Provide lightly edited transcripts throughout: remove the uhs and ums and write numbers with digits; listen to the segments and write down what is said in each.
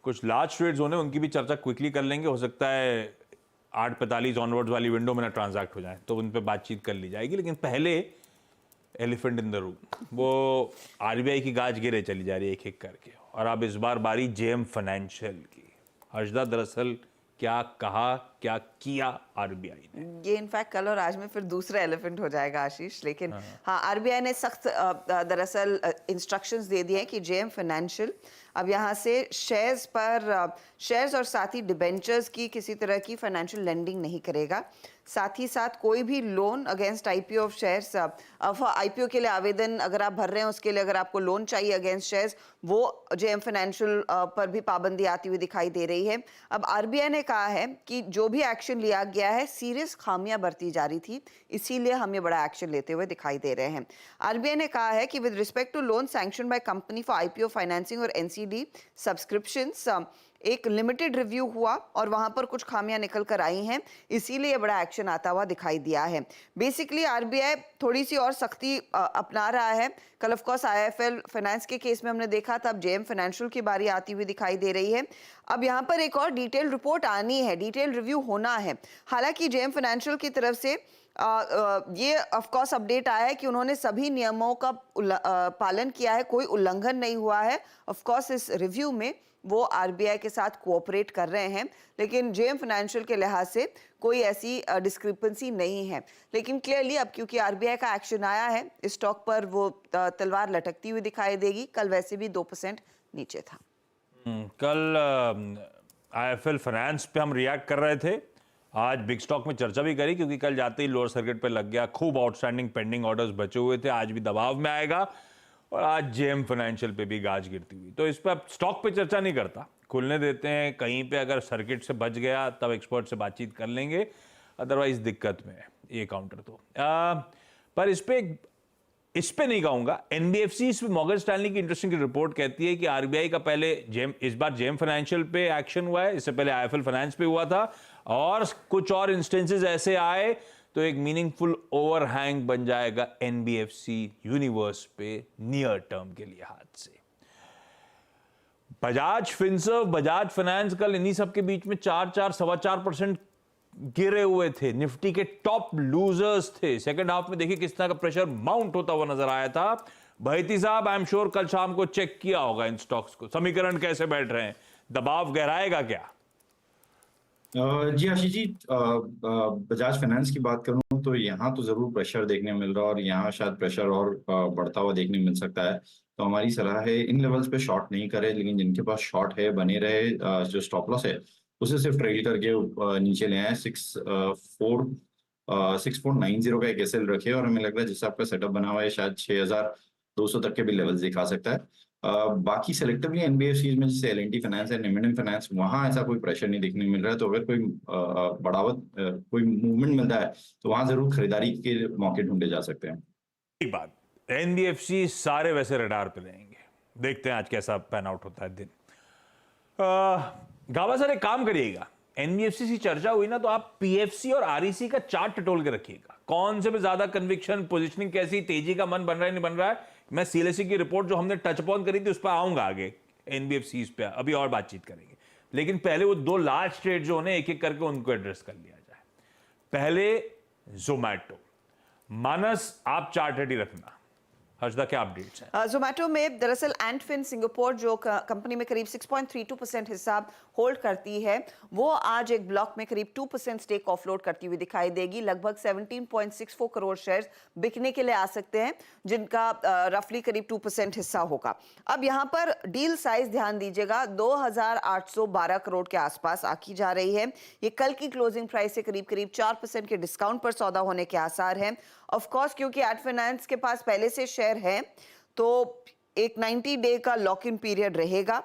कुछ large trades होने उनकी भी चर्चा क्विकली कर लेंगे। हो सकता है 8:45 ऑनवर्ड्स वाली विंडो में ना ट्रांजैक्ट हो जाए, तो उन पर बातचीत कर ली जाएगी। लेकिन पहले एलिफेंट इन द रूम, वो आरबीआई की गाज गिरे चली जा रही है एक एक करके। और अब इस बार बारी जेएम फाइनेंशियल की। हर्षदा, दरअसल क्या कहा, क्या किया आरबीआई ने? ये इनफैक्ट कल और आज में फिर दूसरा एलिफेंट हो जाएगा आशीष। लेकिन हाँ, आरबीआई ने सख्त दरअसल इंस्ट्रक्शंस दे दिए हैं कि जेएम फाइनेंशियल अब यहाँ से शेयर्स और साथ ही डिबेंचर्स की किसी तरह की फाइनेंशियल लेंडिंग नहीं करेगा। साथ ही साथ कोई भी loan against IPO of shares, IPO के लिए आवेदन अगर आप भर रहे हैं उसके लिए अगर आपको लोन चाहिए अगेंस्ट शेयर्स, वो जेएम फाइनेंशियल पर भी पाबंदी आती हुई दिखाई दे रही है। अब आरबीआई ने कहा है कि जो भी एक्शन लिया गया है सीरियस खामियां बरती जा रही थी, इसीलिए हम ये बड़ा एक्शन लेते हुए दिखाई दे रहे हैं। आरबीआई ने कहा है कि with respect to loan sanction by company for IPO financing और एनसीडी सब्सक्रिप्शंस, एक लिमिटेड रिव्यू हुआ और वहां पर कुछ खामियां निकल कर आई हैं, इसीलिए बड़ा एक्शन आता हुआ दिखाई दिया है। बेसिकली आरबीआई थोड़ी सी और सख्ती अपना रहा है। कल ऑफ कोर्स आईएफएल फाइनेंस के केस में हमने देखा था, अब जेएम फाइनेंशियल की बारी आती हुई दिखाई दे रही है। अब यहाँ पर एक और डिटेल रिपोर्ट आनी है, डिटेल रिव्यू होना है। हालांकि जेएम फाइनेंशियल की तरफ से ये ऑफ कोर्स अपडेट आया है कि उन्होंने सभी नियमों का पालन किया है, कोई उल्लंघन नहीं हुआ है। ऑफ कोर्स इस रिव्यू में वो आरबीआई के साथ कोऑपरेट कर रहे हैं, लेकिन जेएम फाइनेंशियल के लिहाज से कोई ऐसी डिस्क्रिपेंसी नहीं है। लेकिन क्लियरली अब क्योंकि आरबीआई का एक्शन आया है, इस स्टॉक पर वो तलवार लटकती हुई दिखाई देगी। कल वैसे भी 2% नीचे था। कल आईएफएल फाइनेंस पे हम रिएक्ट कर रहे थे, आज बिग स्टॉक में चर्चा भी करी, क्योंकि कल जाते ही लोअर सर्किट पे लग गया। खूब आउटस्टैंडिंग पेंडिंग ऑर्डर्स बचे हुए थे, आज भी दबाव में आएगा। और आज जेएम फाइनेंशियल पे भी गाज गिरती हुई। तो इस पर स्टॉक पे चर्चा नहीं करता, खुलने देते हैं। कहीं पे अगर सर्किट से बच गया तब एक्सपर्ट से बातचीत कर लेंगे, अदरवाइज दिक्कत में है ये काउंटर तो। पर इस पे नहीं कहूंगा। एनबीएफसी इस मॉर्गन स्टैनली की इंटरेस्टिंग रिपोर्ट कहती है कि आरबीआई का पहले इस बार जेएम फाइनेंशियल पे एक्शन हुआ है, इससे पहले आईएफएल फाइनेंस पे हुआ था, और कुछ और इंस्टेंसेस ऐसे आए तो एक मीनिंगफुल ओवरहैंग बन जाएगा एनबीएफसी यूनिवर्स पे नियर टर्म के लिहाज से। बजाज फिनसर्व, बजाज फाइनेंस कल इन्हीं सब के बीच में 4-4.25% गिरे हुए थे, निफ्टी के टॉप लूजर्स थे। सेकंड हाफ में देखिए किस तरह का प्रेशर माउंट होता हुआ नजर आया था। बहती साहब, आई एम श्योर कल शाम को चेक किया होगा इन स्टॉक्स को, समीकरण कैसे बैठ रहे हैं, दबाव गहराएगा क्या? जी आशीष जी, बजाज फाइनेंस की बात करूं तो यहाँ तो जरूर प्रेशर देखने मिल रहा है, और यहाँ शायद प्रेशर और बढ़ता हुआ देखने मिल सकता है। तो हमारी सलाह है इन लेवल्स पे शॉर्ट नहीं करे, लेकिन जिनके पास शॉर्ट है बने रहे। जो स्टॉप लॉस है उसे सिर्फ ट्रेल करके नीचे ले आए। 6490 का एक एसएल रखे, और हमें लग रहा है जिससे आपका सेटअप बना हुआ है शायद 6200 तक के भी लेवल्स दिखा सकता है। बाकी सेलेक्टिवली एनबीएफसी में जैसे एल&टी फाइनेंस है, निमिडन फाइनेंस, वहां ऐसा कोई प्रेशर नहीं देखने मिल रहा है। तो अगर कोई बढ़ावत कोई मूवमेंट मिलता है तो वहां जरूर खरीदारी के मौके ढूंढे जा सकते हैं। एक बात, एनबीएफसी सारे वैसे रडार पे रहेंगे, देखते हैं आज कैसा पैन आउट होता है दिन। गावा सर, एक काम करिएगा, एनबीएफसी की चर्चा हुई ना, तो आप पीएफसी और आरईसी का चार्ट टटोल के रखिएगा। कौन से पे ज्यादा कन्विक्शन, पोजीशनिंग कैसी, तेजी का मन बन रहा है नहीं बन रहा है। मैं सीएलएससी की रिपोर्ट जो हमने टच अपॉन करी थी उस पर आऊंगा आगे, एनबीएफसी पे अभी और बातचीत करेंगे। लेकिन पहले वो दो लार्ज ट्रेड जो होने एक एक करके उनको एड्रेस कर लिया जाए। पहले जोमैटो। मानस, आप चार्ट रेडी रखना। हर्षदा, क्या अपडेट्स हैं? जोमैटो में दरअसल एंटफिन सिंगापुर जो कंपनी में करीब 6.32% हिस्सा होल्ड करती है, वो आज एक ब्लॉक में करीब 2% स्टेक ऑफलोड करती हुई दिखाई देगी। लगभग 17.64 करोड़ शेयर्स बिकने के लिए आ सकते हैं, जिनका रफली करीब 2% हिस्सा होगा। अब यहाँ पर डील साइज ध्यान दीजिएगा, 2812 करोड़ के आसपास आकी जा रही है। ये कल की क्लोजिंग प्राइस से करीब करीब 4% के डिस्काउंट पर सौदा होने के आसार हैं। ऑफ कोर्स क्योंकि एड फाइनेंस के पास पहले से शेयर है, तो एक 90 डे का लॉक इन पीरियड रहेगा,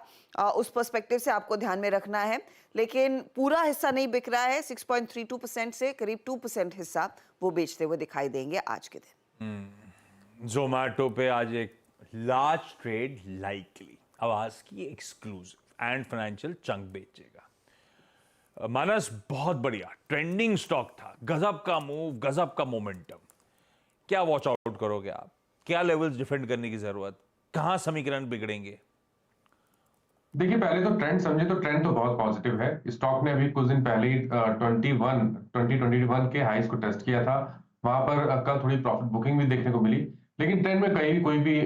उस पर्सपेक्टिव से आपको ध्यान में रखना है। लेकिन पूरा हिस्सा नहीं बिक रहा है, 6.32% से करीब 2% हिस्सा वो बेचते हुए दिखाई देंगे आज के दिन। जोमैटो पे आज एक लार्ज ट्रेड लाइकली, आवाज की एक्सक्लूसिव एंड फाइनेंशियल चंक बेचेगा। मानस, बहुत बढ़िया ट्रेंडिंग स्टॉक था, गजब का मूव, गजब का मोमेंटम। क्या वॉच आउट करोगे आप? क्या लेवल्स डिफेंड करने की जरूरत, कहां समीकरण बिगड़ेंगे? देखिए, पहले तो ट्रेंड समझे तो ट्रेंड तो बहुत पॉजिटिव है। स्टॉक ने अभी कुछ दिन पहले ही 2021 के हाईज को टेस्ट किया था। वहां पर कल थोड़ी प्रॉफिट बुकिंग भी देखने को मिली, लेकिन ट्रेंड में कहीं भी कोई भी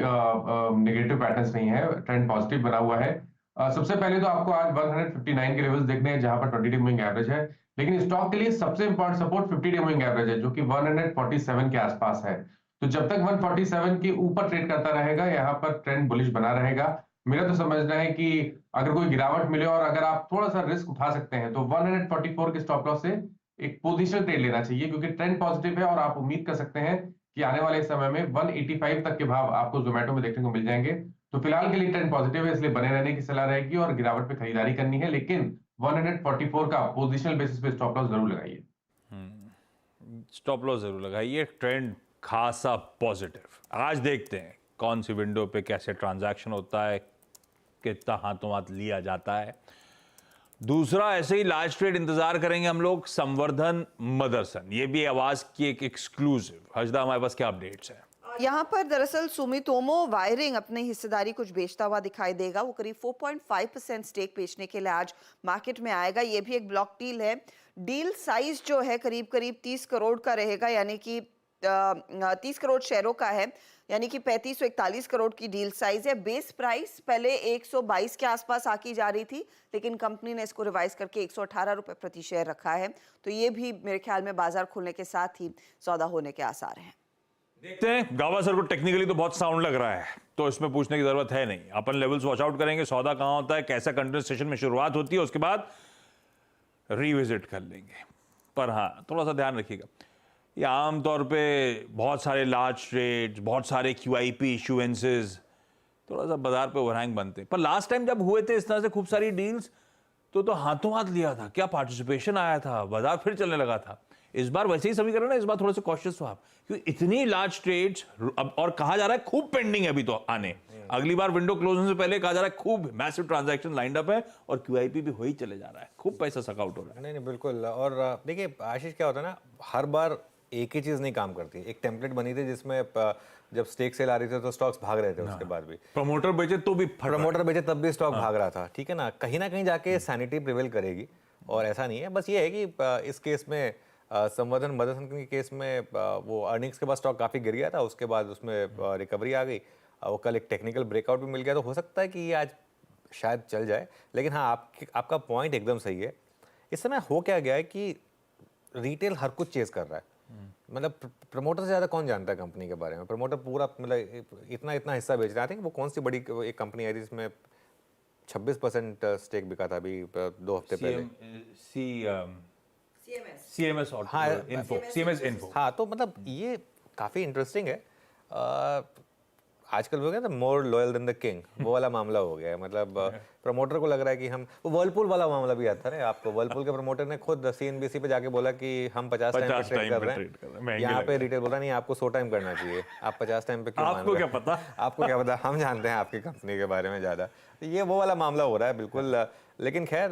नेगेटिव पैटर्न्स नहीं है, ट्रेंड पॉजिटिव बना हुआ है। सबसे पहले तो आपको आज 159 के लेवल्स देखने हैं, जहां पर 20 डे मूविंग एवरेज है, लेकिन स्टॉक के लिए सबसे important support 50 day moving average है, जो कि 147 के आसपास है। तो जब तक 147 के ऊपर ट्रेड करता रहेगा, यहाँ पर ट्रेंड बुलिश बना रहेगा। मेरा तो समझना है कि अगर कोई गिरावट मिले और अगर आप थोड़ा सा रिस्क उठा सकते हैं, तो 144 के स्टॉप लॉस से एक पोजिशनल ट्रेड लेना चाहिए, क्योंकि ट्रेंड पॉजिटिव है और आप उम्मीद कर सकते हैं कि आने वाले समय में 185 तक के भाव आपको जोमेटो में देखने को मिल जाएंगे। तो फिलहाल के लिए ट्रेंड पॉजिटिव है, इसलिए बने रहने की सलाह रहेगी और गिरावट पे खरीदारी करनी है, लेकिन 144 का पोजिशनल बेसिस पे स्टॉप लॉस जरूर लगाइए। स्टॉप लॉस जरूर लगाइए, ट्रेंड खासा पॉजिटिव। आज देखते हैं कौन सी विंडो पे कैसे ट्रांजैक्शन होता है, कितना हाथों हाथ लिया जाता है। दूसरा ऐसे ही लार्ज ट्रेड इंतजार करेंगे हम लोग, संवर्धन मदरसन, ये भी आवाज की एक एक्सक्लूसिव। हजदा, हमारे पास क्या अपडेट्स हैं? यहाँ पर दरअसल सुमितोमो वायरिंग अपनी हिस्सेदारी कुछ बेचता हुआ दिखाई देगा। वो करीब 4.5% स्टेक बेचने के लिए आज मार्केट में आएगा। ये भी एक ब्लॉक डील है। डील साइज जो है करीब करीब 30 करोड़ का रहेगा, यानी कि 30 करोड़ शेयरों का है, यानी कि 3541 करोड़ की डील साइज है। बेस प्राइस पहले 122 के आसपास आकी जा रही थी, लेकिन कंपनी ने इसको रिवाइज करके 118 रुपए प्रति शेयर रखा है। तो ये भी मेरे ख्याल में बाजार खुलने के साथ ही सौदा होने के आसार हैं। देखते हैं। गावस्कर को टेक्निकली तो बहुत साउंड लग रहा है, तो इसमें पूछने की जरूरत है नहीं। अपन लेवल्स वॉच आउट करेंगे, सौदा कहां होता है, कैसा कंटिन्यूस सेशन में शुरुआत होती है, उसके बाद रिविजिट कर लेंगे। पर हाँ, थोड़ा सा ध्यान रखिएगा, ये आमतौर पे बहुत सारे लार्ज ट्रेड्स, बहुत सारे QIP इशुएंसेस थोड़ा सा बाजार पे ओवरहैंग बनते हैं। पर लास्ट टाइम जब हुए थे इस तरह से खूब सारी डील्स, तो हाथों हाथ लिया था, क्या पार्टिसिपेशन आया था, बाजार फिर चलने लगा था। इस बार वैसे ही सभी कर रहे हैं ना, इस बार थोड़े से कॉशियस हो आप, क्योंकि इतनी लार्ज ट्रेड्स अब, और कहा जा रहा है खूब पेंडिंग है अभी तो आने। अगली बार विंडो क्लोज होने से पहले कहा जा रहा है खूब मैसिव ट्रांजैक्शन लाइंड अप है, और QIP भी हो ही चले जा रहा है, खूब पैसा सकाउट हो रहा है। नहीं नहीं बिल्कुल। और देखिए आशीष, क्या होता है ना, हर बार एक ही चीज नहीं काम करती। एक टेम्पलेट बनी थी जिसमें जब स्टेक सेल आ रही थी तो स्टॉक्स भाग रहे थे, उसके बाद भी प्रमोटर बेचे तो भी प्रमोटर बेचे तब भी स्टॉक भाग रहा था, ठीक है ना। कहीं ना कहीं जाके सैनिटी प्रिवेल करेगी, और ऐसा नहीं है। बस ये है कि इस केस में संवर्धन मदरसन के केस में वो अर्निंग्स के बाद स्टॉक काफी गिर गया था, उसके बाद उसमें रिकवरी आ गई। वो कल एक टेक्निकल ब्रेकआउट भी मिल गया, तो हो सकता है कि ये आज शायद चल जाए। लेकिन हाँ, आपका पॉइंट एकदम सही है। इस समय हो क्या गया है कि रिटेल हर कुछ चेज कर रहा है। मतलब प्रमोटर से ज्यादा कौन जानता है कंपनी के बारे में। प्रमोटर पूरा मतलब इतना इतना हिस्सा बेच रहा है। वो कौन सी बड़ी एक कंपनी आई थी जिसमें 26% स्टेक बिका था अभी 2 हफ्ते पहले। CMS info. हाँ, तो मतलब ये काफी इंटरेस्टिंग है। आजकल हो गया ना more loyal than the king, वो वाला मामला हो गया है। मतलब प्रमोटर को लग रहा है कि हम, वो वर्लपूल वाला मामला भी आता है आपको। वर्लपूल के प्रमोटर ने खुद CNBC पे जाके बोला कि हम 50 टाइम पे ट्रेड कर रहे हैं। यहाँ पे रिटेल बोला नहीं, आपको 100 टाइम करना चाहिए, आप 50 टाइम पे क्यों मान रहे हैं? आपको क्या पता? आपको क्या पता, हम जानते हैं आपकी कंपनी के बारे में ज्यादा। तो ये वो वाला मामला हो रहा है बिल्कुल। लेकिन खैर,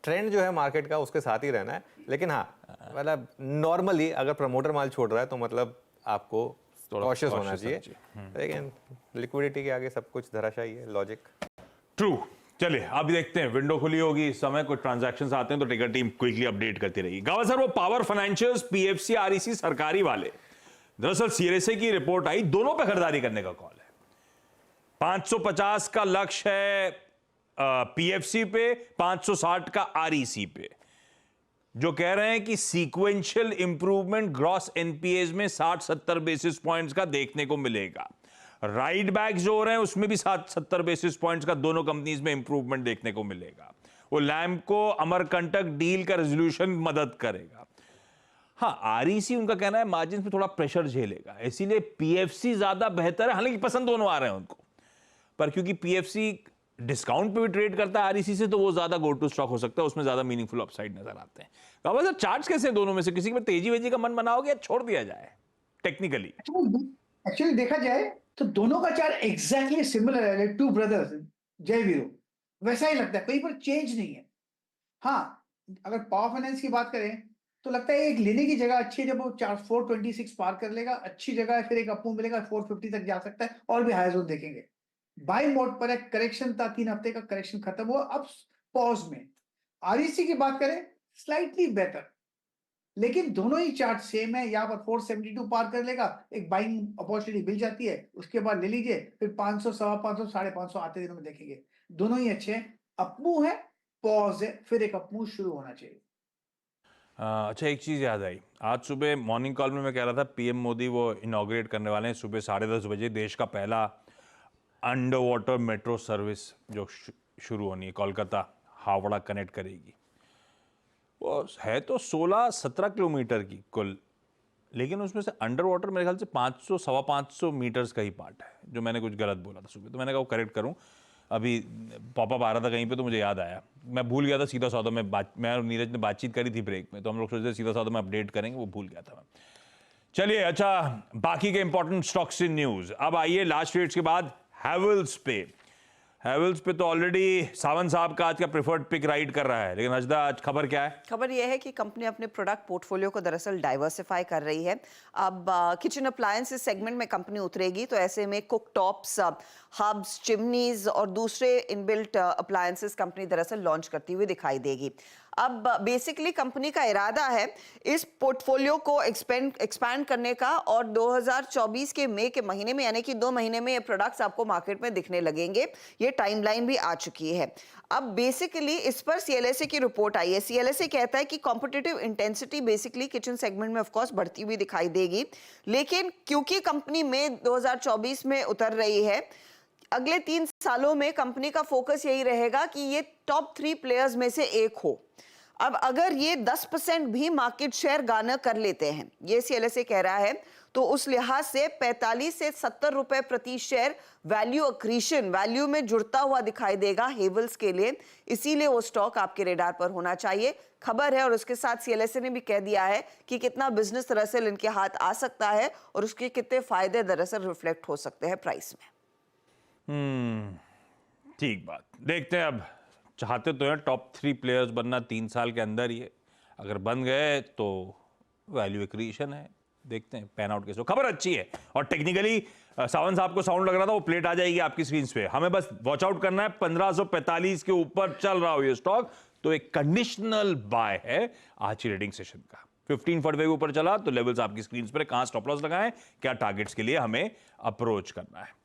ट्रेंड जो है मार्केट का उसके साथ ही रहना है। लेकिन हाँ, मतलब नॉर्मली अगर प्रमोटर माल छोड़ रहा है तो मतलब आपको कॉशियस होना चाहिए। लेकिन लिक्विडिटी के आगे सब कुछ धराशायी है, लॉजिक। ट्रू। चलिए अब देखते हैं, विंडो खुली होगी, इस समय कुछ ट्रांजैक्शंस आते हैं तो टिकर टीम क्विकली अपडेट करती रहेगी। गावस्कर, वो पावर फाइनेंशियल्स, PFC, REC सरकारी वाले, दरअसल CRSA की रिपोर्ट आई, दोनों पे खरीदारी करने का कॉल है। 550 का लक्ष्य है PFC पे, 560 का REC पे, जो कह रहे हैं कि सीक्वेंशियल इंप्रूवमेंट ग्रॉस NPAs में 60-70 बेसिस पॉइंट्स का देखने को मिलेगा। राइट बैक जो हो रहे हैं उसमें भी 60-70 बेसिस पॉइंट्स का दोनों कंपनीज में इंप्रूवमेंट देखने को मिलेगा। वो लैम्को अमरकंटक डील का रेजोल्यूशन मदद करेगा। हाँ, REC उनका कहना है मार्जिन पे थोड़ा प्रेशर झेलेगा, इसीलिए PFC ज्यादा बेहतर है। हालांकि पसंद दोनों आ रहे हैं उनको, पर क्योंकि PFC डिस्काउंट पे भी ट्रेड करता है REC से, तो वो ज्यादा गो टू स्टॉक हो सकता है, उसमें ज्यादा मीनिंगफुल अपसाइड नजर आते हैं। बाबा सर, चार्ट्स कैसे हैं दोनों में से? किसी में तेजी वेजी का मन बनाओगे या छोड़ दिया जाए टेक्निकली? एक्चुअली देखा जाए तो दोनों का चार्ट एग्जैक्टली सिमिलर है, टू ब्रदर्स जय वीरू, वैसा ही लगता है, कहीं पर चेंज नहीं है। हाँ, अगर पावर फाइनेंस की बात करें तो लगता है एक लेने की जगह अच्छी है, जब वो 426 पार कर लेगा अच्छी जगह है, फिर एक अपमूव मिलेगा 450 तक जा सकता है और भी हाई जोन देखेंगे। बाई मोड पर एक करेक्शन था, 3 हफ्ते का करेक्शन खत्म हुआ, अब पॉज में। आरईसी की बात करें, स्लाइटली बेटर, लेकिन दोनों ही चार्ट सेम है। यहाँ पर 472 पार कर लेगा, एक बाइंग अपॉर्चुनिटी मिल जाती है, उसके बाद ले लीजिए, फिर 500, 550, 550 आते दिनों में देखेंगे। दोनों ही अच्छे हैं, अपमूव है, पॉज है, फिर एक अपमूव शुरू होना चाहिए। अच्छा, एक चीज़ याद आई। आज सुबह मॉर्निंग कॉल में मैं कह रहा था पीएम मोदी वो इनॉग्रेट करने वाले हैं सुबह 10:30 बजे देश का पहला अंडर वाटर मेट्रो सर्विस जो शुरू होनी है, कोलकाता हावड़ा कनेक्ट करेगी। वो है तो 16-17 किलोमीटर की कुल, लेकिन उसमें से अंडर वाटर मेरे ख्याल से 500 सवा 500 मीटर्स का ही पार्ट है, जो मैंने कुछ गलत बोला था सुबह, तो मैंने कहा वो करेक्ट करूं। अभी पॉपअप आ रहा था कहीं पे तो मुझे याद आया, मैं भूल गया था। सीधा सौदा में मैं और नीरज ने बातचीत करी थी ब्रेक में, तो हम लोग सोचते थे सीधा सौदा में अपडेट करेंगे, वो भूल गया था मैं। चलिए, अच्छा, बाकी के इंपॉर्टेंट स्टॉक्स इन न्यूज। अब आइए लास्ट ट्रेड्स के बाद हैवेल्स पे। हैवेल्स पे तो ऑलरेडी सावंत साहब का आज का प्रेफर्ड पिक राइड कर रहा है, लेकिन अजदा आज खबर क्या है? खबर यह है कि कंपनी अपने प्रोडक्ट पोर्टफोलियो को दरअसल डाइवर्सिफाई कर रही है। अब किचन अप्लायंसेस सेगमेंट में कंपनी उतरेगी, तो ऐसे में कुक टॉप्स, हब्स, चिमनीज और दूसरे इनबिल्ट अप्लायंसेस कंपनी दरअसल लॉन्च करती हुई दिखाई देगी। अब बेसिकली कंपनी का इरादा है इस पोर्टफोलियो को एक्सपैंड करने का, और 2024 के मई के महीने में, यानी कि 2 महीने में ये प्रोडक्ट्स आपको मार्केट में दिखने लगेंगे। ये टाइमलाइन भी आ चुकी है। अब बेसिकली इस पर सीएलएसए की रिपोर्ट आई है। सीएलएसए कहता है कि competitive intensity basically kitchen segment में ऑफ कोर्स बढ़ती हुई दिखाई देगी, लेकिन क्योंकि कंपनी मई 2024 में उतर रही है, अगले 3 सालों में कंपनी का फोकस यही रहेगा कि ये टॉप 3 प्लेयर्स में से एक हो। अब अगर ये 10% भी मार्केट शेयर गार्नर कर लेते हैं, ये सीएलएसए कह रहा है, तो उस लिहाज से 45 से 70 रुपए प्रति शेयर वैल्यू अक्रीशन, वैल्यू में जुड़ता हुआ दिखाई देगा हेवल्स के लिए। इसीलिए वो स्टॉक आपके रेडार पर होना चाहिए। खबर है, और उसके साथ सीएलएसए ने भी कह दिया है कि कितना बिजनेस दरअसल इनके हाथ आ सकता है और उसके कितने फायदे दरअसल रिफ्लेक्ट हो सकते हैं प्राइस में। ठीक बात। देखते हैं, अब चाहते तो हैं टॉप 3 प्लेयर्स बनना 3 साल के अंदर ही है। अगर बन गए तो वैल्यू एक्रीशन है। देखते हैं पैन आउट कैसे। खबर अच्छी है, और टेक्निकली सावंत साहब को साउंड लग रहा था, वो प्लेट आ जाएगी आपकी स्क्रीन पे। हमें बस वॉच आउट करना है, 1545 के ऊपर चल रहा हो ये स्टॉक, तो एक कंडीशनल बाय है आज की रेडिंग सेशन का। 1545 के ऊपर चला तो लेवल्स आपकी स्क्रीन पर, कहां स्टॉप लॉस लगाएं, क्या टारगेट्स के लिए हमें अप्रोच करना है।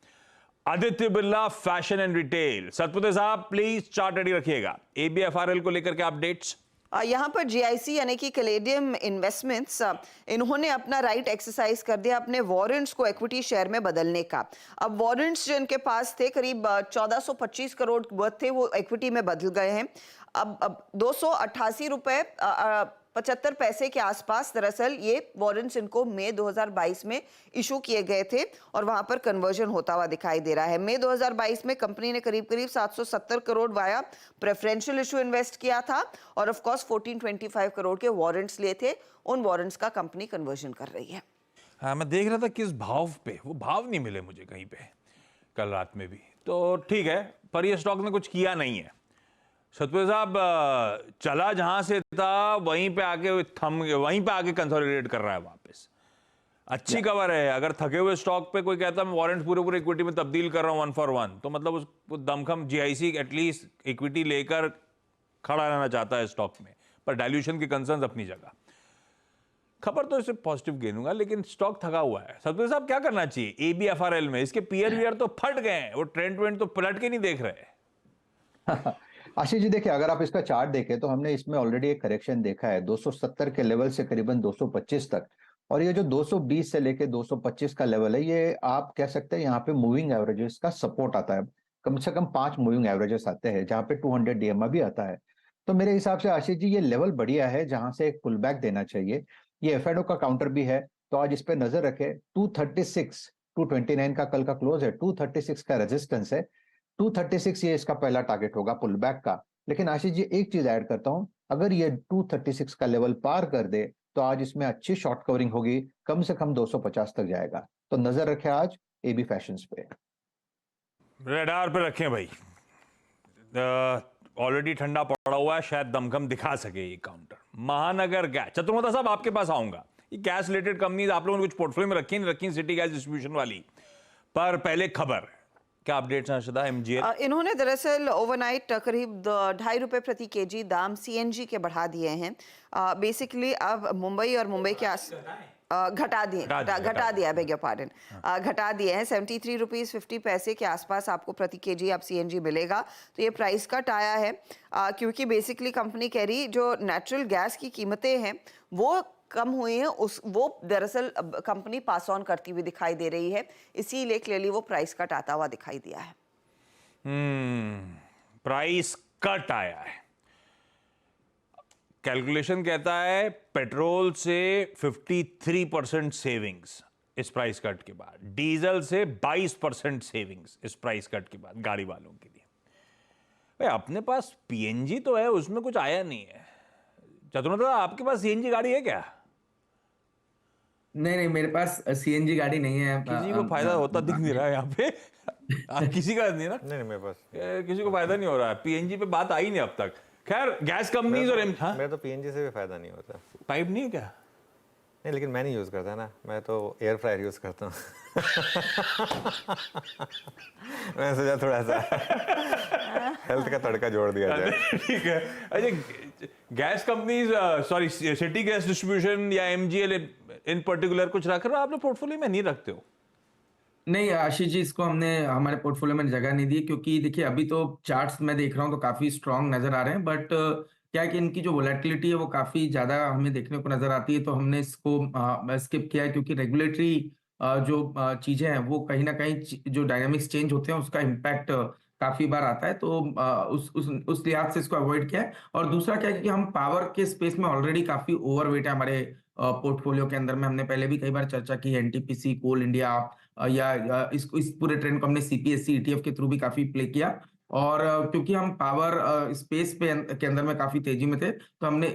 Aditya Birla fashion and retail, Satpute साहब प्लीज चार्ट रेडी रखिएगा। एबीएफआरएल को लेकर के अपडेट्स। यहाँ पर जीआईसी यानी कि कैलेडियम इन्वेस्टमेंट्स, इन्होंने अपना राइट एक्सरसाइज कर दिया अपने वारंट्स को इक्विटी शेयर में बदलने का। अब वारंट्स जो इनके पास थे करीब 1425 करोड़ वर्थ थे, वो इक्विटी में बदल गए हैं। अब 288 रुपए 75 पैसे के आसपास दरअसल ये वारंट्स इनको मई 2022 में इशू किए गए थे, और वहां पर कन्वर्जन होता हुआ दिखाई दे रहा है। मई 2022 में कंपनी ने करीब 770 crore via preferential issue invest किया था, और ऑफ कोर्स 1425 करोड़ के वारंट्स लिए थे। उन वारंट्स का कंपनी कन्वर्जन कर रही है। हाँ, मैं देख रहा था किस भाव पे, वो भाव नहीं मिले मुझे कहीं पे कल रात में भी, तो ठीक है, पर ये स्टॉक ने कुछ किया नहीं है। सतपुर साहब चला जहां से था वहीं पे आके कंसोलिडेट कर रहा है वापस। अच्छी खबर है। अगर थके हुए स्टॉक पे कोई कहता है मैं वारंट पूरे इक्विटी में तब्दील कर रहा हूं 1 for 1, तो मतलब उसको दमखम जीआईसी एटलीस्ट इक्विटी लेकर खड़ा रहना चाहता है स्टॉक में, पर डाइल्यूशन के कंसर्न्स अपनी जगह। खबर तो इससे पॉजिटिव गिनूंगा, लेकिन स्टॉक थका हुआ है। सतपुर साहब क्या करना चाहिए एबीएफआरएल में? इसके पीयर वीयर तो फट गए हैं, वो ट्रेंड तो पलट के नहीं देख रहे। आशीष जी, देखिए, अगर आप इसका चार्ट देखें तो हमने इसमें ऑलरेडी एक करेक्शन देखा है 270 के लेवल से करीबन 225 तक, और ये जो 220 से लेके 225 का लेवल है, ये आप कह सकते हैं यहाँ पे मूविंग एवरेजेस का सपोर्ट आता है। कम से कम 5 मूविंग एवरेजेस आते हैं, जहाँ पे 200 डीएमआ भी आता है। तो मेरे हिसाब से आशीष जी ये लेवल बढ़िया है, जहां से एक पुल बैक देना चाहिए। ये एफएनओ का काउंटर भी है, तो आज इस पे नजर रखे। 236 229 का कल का क्लोज है, 236 का रेजिस्टेंस है, 236 ये इसका पहला टारगेट होगा पुल बैक का। लेकिन आशीष जी एक चीज ऐड करता हूं, अगर ये 236 का लेवल पार कर दे तो आज इसमें अच्छी शॉर्ट कवरिंग होगी, कम से कम 250 तक जाएगा। तो नजर रखें आज एबी फैशंस पे। रेडार पे रखें भाई, ऑलरेडी ठंडा पड़ा हुआ है, शायद दमखम दिखा सके ये काउंटर। महानगर गैस, चतुर्वेदी साहब आपके पास आऊंगा। ये गैस रिलेटेड कंपनीज आप लोगों ने कुछ पोर्टफोलियो में रखी नहीं रखी, सिटी गैस डिस्ट्रीब्यूशन वाली, पर पहले खबर क्या अपडेट्स हैं अर्शदा MGL? इन्होंने दरअसल ओवरनाइट करीब 2.5 रुपए प्रति केजी दाम CNG के बढ़ा दिए हैं। बेसिकली अब मुंबई और मुंबई के घटा दिया, बेग योर पार्डन, घटा दिए हैं। 73 रुपीज़ 50 पैसे के आसपास आपको प्रति केजी अब CNG मिलेगा। तो ये प्राइस कट आया है क्योंकि बेसिकली कंपनी कह रही जो नेचुरल गैस की कीमतें हैं वो कम हुई हैं, वो दरअसल कंपनी पास ऑन करती हुई दिखाई दे रही है, इसीलिए क्लियरली वो प्राइस कट आता हुआ दिखाई दिया है। प्राइस कट आया है। कैलकुलेशन कहता है पेट्रोल से 53% सेविंग्स इस प्राइस कट के बाद, डीजल से 22% सेविंग्स इस प्राइस कट के बाद गाड़ी वालों के लिए। भाई अपने पास PNG तो है, उसमें कुछ आया नहीं है। चतुर्वेद, आपके पास CNG गाड़ी है क्या? नहीं, मेरे पास CNG गाड़ी नहीं है। किसी को फायदा होता दिख नहीं रहा है यहाँ पे। किसी का नहीं ना? नहीं मेरे पास किसी को फायदा नहीं हो रहा है। PNG पे बात आई नहीं अब तक। खैर, गैस कंपनीज और मेरा तो PNG से भी फायदा नहीं होता। पाइप नहीं है क्या? नहीं, लेकिन मैं नहीं यूज करता ना, मैं तो एयर फ्रायर यूज करता हूँ। मैं सोचा थोड़ा सा हेल्थ का तड़का जोड़ दिया जाए। ठीक है। अच्छा, gas companies, sorry, city gas distribution या MGL इन पर्टिकुलर कुछ रख रहे हो? आपने पोर्टफोलियो में नहीं रखते हो? नहीं आशीष जी, इसको हमने हमारे पोर्टफोलियो में जगह नहीं दी क्योंकि देखिए अभी तो चार्ट्स मैं देख रहा हूँ तो काफी स्ट्रांग नजर आ रहे हैं, बट क्या है कि इनकी जो वोलेटिलिटी है वो काफी ज्यादा हमें देखने को नजर आती है, तो हमने इसको स्किप किया है क्योंकि रेगुलेटरी जो चीजें हैं वो कहीं ना कहीं जो डायनामिक्स चेंज होते हैं उसका इम्पैक्ट काफी बार आता है, तो उस लिहाज से इसको अवॉइड किया है। और दूसरा क्या है कि हम पावर के स्पेस में ऑलरेडी काफी ओवरवेट है हमारे पोर्टफोलियो के अंदर में। हमने पहले भी कई बार चर्चा की है, NTPC, कोल इंडिया या इस पूरे ट्रेंड को हमने CPSE ETF के थ्रू भी काफी प्ले किया, और क्योंकि हम पावर स्पेस के अंदर में काफी तेजी में थे तो हमने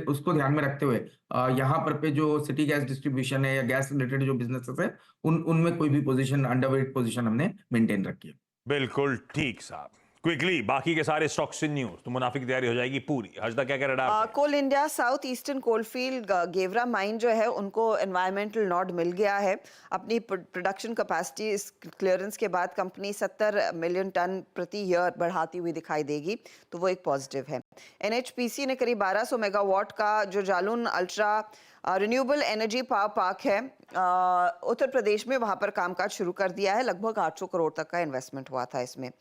उसको ध्यान में रखते हुए यहाँ पर जो सिटी गैस डिस्ट्रीब्यूशन है या गैस रिलेटेड जो बिजनेसेस है उनमें कोई भी पोजीशन, अंडरवेट पोजीशन हमने मेंटेन रखी है। बिल्कुल ठीक साहब। क्विकली बाकी के सारे स्टॉक्स से न्यूज, तो मुनाफे की तैयारी हो जाएगी पूरी। हर्षदा क्या कह रहा है? Coal India South Eastern coalfield Gevra mine जो है उनको एनवायरमेंटल नॉड मिल गया है। अपनी प्रोडक्शन कैपेसिटी इस क्लियरेंस के बाद कंपनी 70 मिलियन टन प्रति ईयर बढ़ाती हुई दिखाई देगी, तो वो एक पॉजिटिव है। NHPC ने करीब 1200 मेगावाट का जो Jalaun ultra renewable energy power park है उत्तर प्रदेश में, वहां पर कामकाज शुरू कर दिया है। लगभग 800 करोड़ तक का इन्वेस्टमेंट हुआ था इसमें।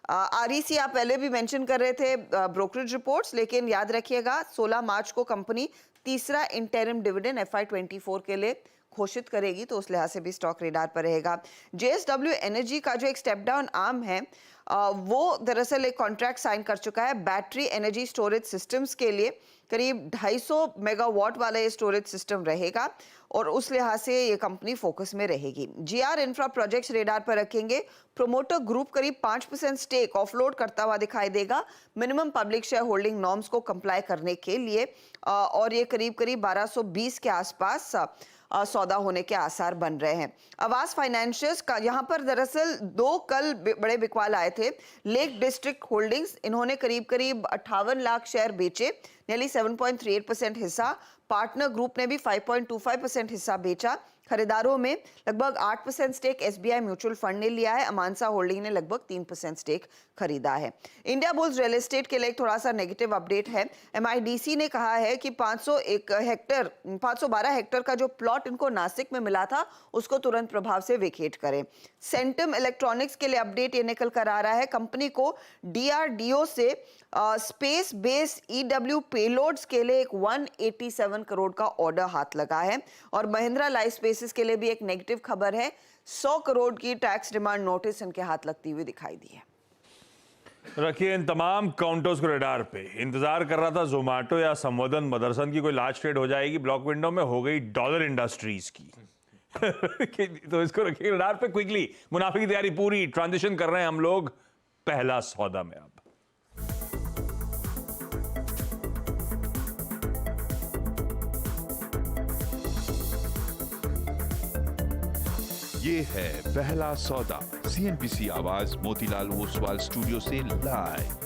REC आप पहले भी मेंशन कर रहे थे ब्रोकरेज रिपोर्ट्स, लेकिन याद रखिएगा 16 मार्च को कंपनी तीसरा इंटरिम डिविडेंड FY24 के लिए घोषित करेगी, तो उस लिहाज से भी स्टॉक रेडार पर रहेगा। JSW एनर्जी का जो एक स्टेप डाउन आर्म है वो दरअसल एक कॉन्ट्रैक्ट साइन कर चुका है बैटरी एनर्जी स्टोरेज सिस्टम्स के लिए। करीब 250 मेगावाट वाला ये स्टोरेज सिस्टम रहेगा और उस लिहाज से ये कंपनी फोकस में रहेगी। GR इंफ्रा प्रोजेक्ट्स रेडार पर रखेंगे। प्रोमोटर ग्रुप करीब 5% स्टेक ऑफलोड करता हुआ दिखाई देगा minimum public share holding norms को कंप्लाई करने के लिए, और ये करीब 1220 के आसपास सौदा होने के आसार बन रहे हैं। आवास फाइनेंशियल्स का यहाँ पर दरअसल 2 कल बड़े बिकवाल आए थे। लेक डिस्ट्रिक्ट होल्डिंग्स, इन्होंने करीब 58 लाख शेयर बेचे, नियरली 7.38% हिस्सा। पार्टनर ग्रुप ने भी 5.25% हिस्सा बेचा। खरीदारों में लगभग 8% स्टेक SBI म्यूचुअल फंड ने लिया है। अमानसा होल्डिंग ने लगभग 3% स्टेक खरीदा है। इंडिया बुल्स रियल एस्टेट के लिए थोड़ा सा नेगेटिव अपडेट है। MIDC ने कहा है कि 512 हेक्टर का जो प्लॉट इनको नासिक में मिला था उसको तुरंत प्रभाव से वेकेट करें। सेंटम इलेक्ट्रॉनिक्स के लिए अपडेट ये निकल कर आ रहा है, कंपनी को DRDO से स्पेस बेस्ड EW पेलोड्स के लिए एक 187 करोड़ का ऑर्डर हाथ लगा है। और महिंद्रा लाइफ स्पेसेस के लिए भी एक नेगेटिव खबर है, 100 करोड़ की टैक्स डिमांड नोटिस इनके हाथ लगती हुई दिखाई दी है। रखिए इन तमाम काउंटर्स को रडार पे। इंतजार कर रहा था जोमेटो या संवर्धन मदरसन की कोई लार्ज ट्रेड हो जाएगी, ब्लॉक विंडो में हो गई डॉलर इंडस्ट्रीज की। तो इसको रखिए रडार पे। क्विकली मुनाफे की तैयारी पूरी। ट्रांजिशन कर रहे हैं हम लोग पहला सौदा में। अब ये है पहला सौदा, CNBC आवाज मोतीलाल ओसवाल स्टूडियो से लाइव।